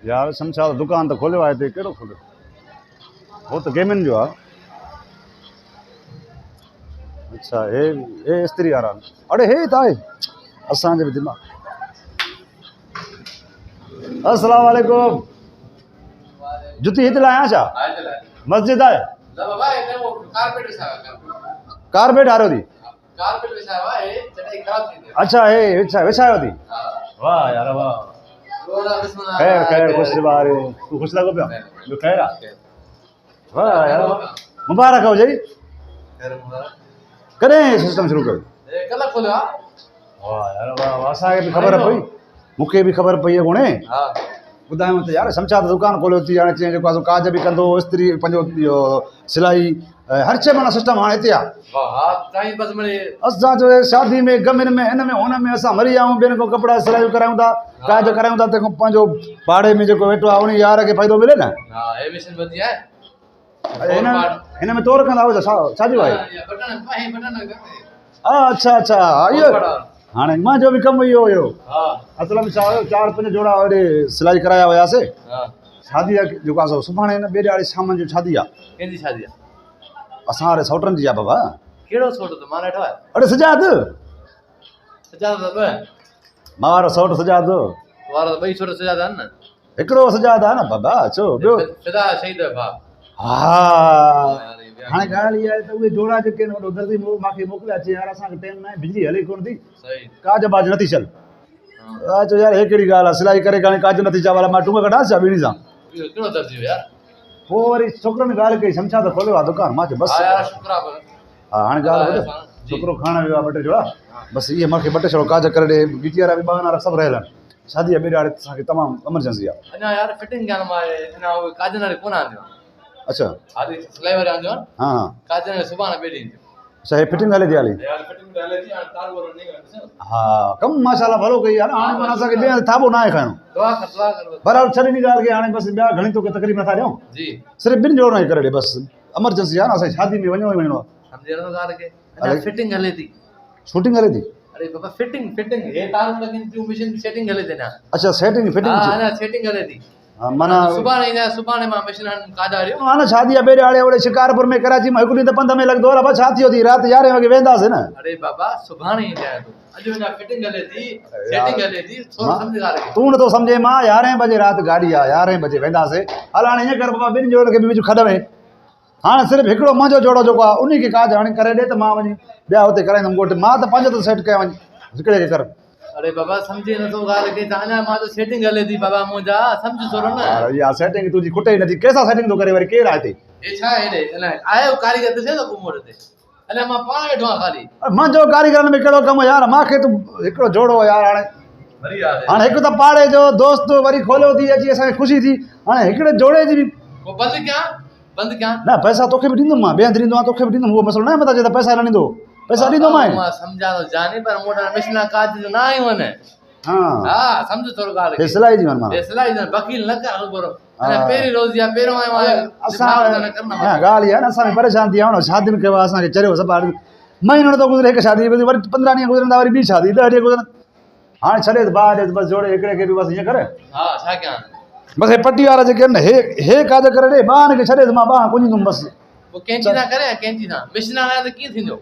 यार शमशाद दुकान तो खोलियो आहे हिते कहिड़ो खोलियो हो तो गेमिन जो आहे। अच्छा हे इस्त्री वारा अड़े हे त आहे असांजे बि दिमाग़। अस्सलाम वालेकुम जुती हिते लाया छा मस्जिद आहे कारपेट हारो थी अच्छा हे विछायो थी वाह यार वाह खैर खैर खुश बारे तू खुश लगो पिया जो खैर आहे वाह यार मुबारक हो जी कॾहिं सिस्टम शुरू कयो वाह यार वाह असांखे बि ख़बर पई मूंखे बि ख़बर पई आहे कोन्हे ॿुधायूं त यार शमशाद दुकान खोलियो थी हाणे चई जेको आहे काज बि कंदो इस्त्री पंहिंजो इहो सिलाई हर शइ माना सिस्टम हाणे हिते आहे असां जो शादी में गमिन में हिन में हुन में असां मरी आऊं ॿियनि खां कपिड़ा सिलाई करायूं था काज करायूं था तंहिंखां पंहिंजो भाड़े में जेको वेठो आहे उन यार खे फ़ाइदो मिले न हिन में तोड़ कंदा हुआ छाजो आहे अच्छा अच्छा इहो हाणे मुंहिंजो बि कमु इहो हुयो असल में छा हुयो 4-5 जोड़ा हेॾे सिलाई कराया हुयासीं शादी जेको आहे सुभाणे ॿिए ॾियारे शाम जो शादी आहे असां वारे सौटनि जी आहे बाबा कहिड़ो सोट तो मां ॾिठो आहे अरे सजाद सजाद मां वारो सौट सजाद वारो ॿई सोट सजाद आहिनि न हिकिड़ो सजाद आहे न बाबा अचो ॿियो फिदा शहीद भा हा हाणे ॻाल्हि इहा आहे त उहे जोड़ा जेके आहिनि वॾो दर्दी मूंखे मोकिलिया चई यार असांखे टाइम न आहे बिजली हले कोन थी काज बाज नथी चल चयो यार हे कहिड़ी ॻाल्हि आहे सिलाई करे हाणे काज नथी चा वाला मां टूंग कढांसि छा ॿीड़ी सां कहिड़ो दर्जी यार पोइ वरी छोकिरनि ॻाल्हि कई शमशाद खोलियो आहे दुकान मां चयो बसि हा हाणे ॻाल्हि ॿुध छोकिरो खाइण वियो आहे 2 टे जोड़ा बसि इहे मूंखे 2 टे छोड़ो काज करे ॾे बीटी वारा बि 2 वारा सभु रहियल आहिनि शादी आहे ॿिए ॾाढे असांखे तमामु एमरजेंसी आहे अञा यार फिटिंग करण मां अञा उहे काजन वारे कोन आंदियूं अच्छा आदि सिलाई वारे आंदियूं हा हा काजन वारे सुभाणे ॿिए ॾींहुं अच्छा हे फिटिंग हले थी हाली यार फिटिंग हले थी हाणे तार वारो नहीं हा कमु माशाल्लाह भलो कई यार हाणे माना असांखे ॿिए हंधि थाबो न आहे खाइणो दुआ कर बराबरि छॾी नी ॻाल्हि खे हाणे बसि ॿिया घणी तोखे तकलीफ़ नथा ॾियूं जी सिर्फ़ु 2 जोड़ा ई करे ॾे बसि एमरजेंसी आहे न असांजी शादी में वञिणो ई वञिणो आहे समझे नथो ॻाल्हि खे अञा फिटिंग हले थी शूटिंग हले थी अरे बाबा फिटिंग हे तार लॻनि थियूं मशीन सेटिंग हले थी ना अच्छा सेटिंग फिटिंग हा अञा सेटिंग हले थी माना सुभाणे ईंदा सुभाणे मां मशीन काजा वारियूं हा न शादी आहे ॿिए ॾाढे ओड़े शिकारपुर में कराची में 1 ॾींहुं त 15 में लॻंदो आहे छा थियो थी राति 11 वॻे वेंदासीं न अरे बाबा सुभाणे ईंदा तूं अॼु अञा फिटिंग हले थी सेटिंग हले थी थोरो सम्झ ॻाल्हि खे तूं नथो सम्झे मां 11 बजे राति गाॾी आहे 11 बजे वेंदासीं हल हाणे ईअं कर बाबा 2 जोड़नि खे बि विझ खॾ में हाणे सिर्फ़ु हिकिड़ो मुंहिंजो जोड़ो जेको आहे उन खे काज हाणे करे ॾे त मां वञी ॿिया हुते कराईंदुमि ॻोठ मां त 5 सेट कया वञी हिकिड़े खे कर अरे बाबा सम्झे नथो ॻाल्हि खे त अञा मां त सेटिंग हले थी बाबा मुंहिंजा सम्झ थोरो न इहा सेटिंग तुंहिंजी खुटे ई नथी कंहिंसां सेटिंग थो करे वरी केरु आहे हिते हे छा हेॾे अलाए आयो कारीगर ॾिसे थो कुमोड़ ते अलाए मां पाण वेठो आहियां ख़ाली मुंहिंजो कारीगरनि में कहिड़ो कमु यार मूंखे तूं हिकिड़ो जोड़ो यार हाणे हिकु त पाड़े जो दोस्त वरी खोलियो थी अची असांखे ख़ुशी थी हाणे हिकिड़े जोड़े जी बि बंदि कयां न पैसा तोखे बि ॾींदुमि मां ॿिए हंधि ॾींदो आहियां तोखे बि ॾींदुमि उहो मसलो न आहे मथां चए त पैसा न ॾींदो पैसा ॾींदो मां सम्झा थो जाने पर मोटा मशीन काज जो न आयूं आहिनि हा सम्झ थोरो ॻाल्हि खे सिलाई जी माना सिलाई जी वकील न कर बरो अने पहिरीं रोज़ या पहिरों आयो आहे असां न ॻाल्हि आहे न असां बि परेशान थी आहियूं न शादियुनि कयो आहे असांखे चरियो सभु महीनो नथो गुज़रे हिकु शादी वरी 15 ॾींहं गुज़रंदा वरी ॿी शादी 10 ॾींहं गुज़रनि हाणे छॾे ॿार बसि जोड़े हिकिड़े खे बि बसि ईअं करे हा छा कयां बसि हे पटी वारा जेके आहिनि हे काज करे ॾे ॿारनि खे छॾे त मां ॿार कुंजींदुमि बसि पोइ कैंची ना करे कैंची सां मशीन हलाए त कीअं थींदो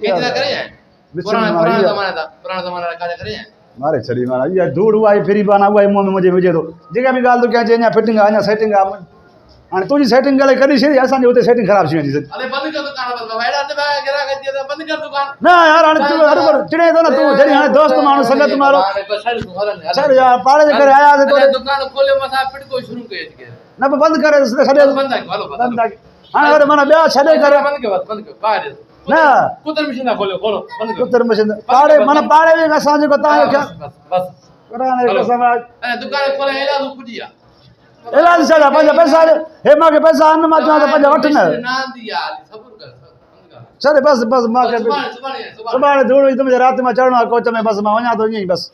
कैंची ना करे पुराणे ज़माने जा काज करे मारे छॾी माना इहा धूड़ उहा ई फिरी पाना उहा ई मुंहं में मुंहिंजे विझे थो जेका बि ॻाल्हि तूं कयां चई अञा फिटिंग आहे अञा सेटिंग आहे हाणे तुंहिंजी सेटिंग करे कॾहिं छॾी असांजी हुते सेटिंग ख़राबु थी वेंदी न यार हाणे तूं हर चिड़े थो न तूं जॾहिं हाणे दोस्त माण्हू संगत मारो छॾ यार पाड़े जे करे आयासीं न पोइ बंदि करे छॾे हाणे वरी माना ॿिया छॾे करे न कुतर मशीन पाड़े माना पाड़े में असां जेको तव्हांजो इलाज छा पंहिंजा पैसा हे मूंखे पैसा आहिनि मां चवां त पंहिंजा वठ न छॾे बसि बसि मूंखे सुभाणे धूड़ ई तुंहिंजे राति में चढ़णो आहे कोच में बसि मां वञा थो ईअं ई बसि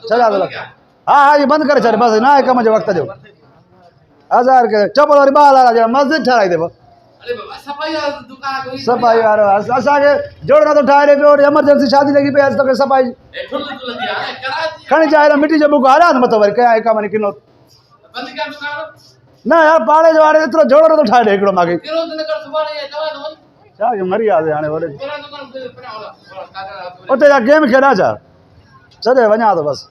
छॾा थो हा हा इहो बंदि करे छॾ बसि न आहे कम जो वक़्त जो 1000 के चपल वरी 2 हज़ार मस्जिद ठाराई अथव सफ़ाई वारो असांखे जोड़ नथो ठाहे ॾे पियो एमरजेंसी शादी लॻी पई आहे तोखे सफ़ाई खणी चाहे मिटी जो बुक हलिया मथो वरी कयां हिकु वरी किनो बंदि कया दुकान न यार पाड़े जो वारे एतिरो जोड़ो तो ठाहे ॾे हिकिड़ो मूंखे कहिड़ो दिन कर सुभाणे या चवां थो छा की मरी वियासीं हाणे वरी पुराणी दुकान पे पड़ा होला कागड़ उते जा गेम खेॾां छा छॾे वञा थो बसि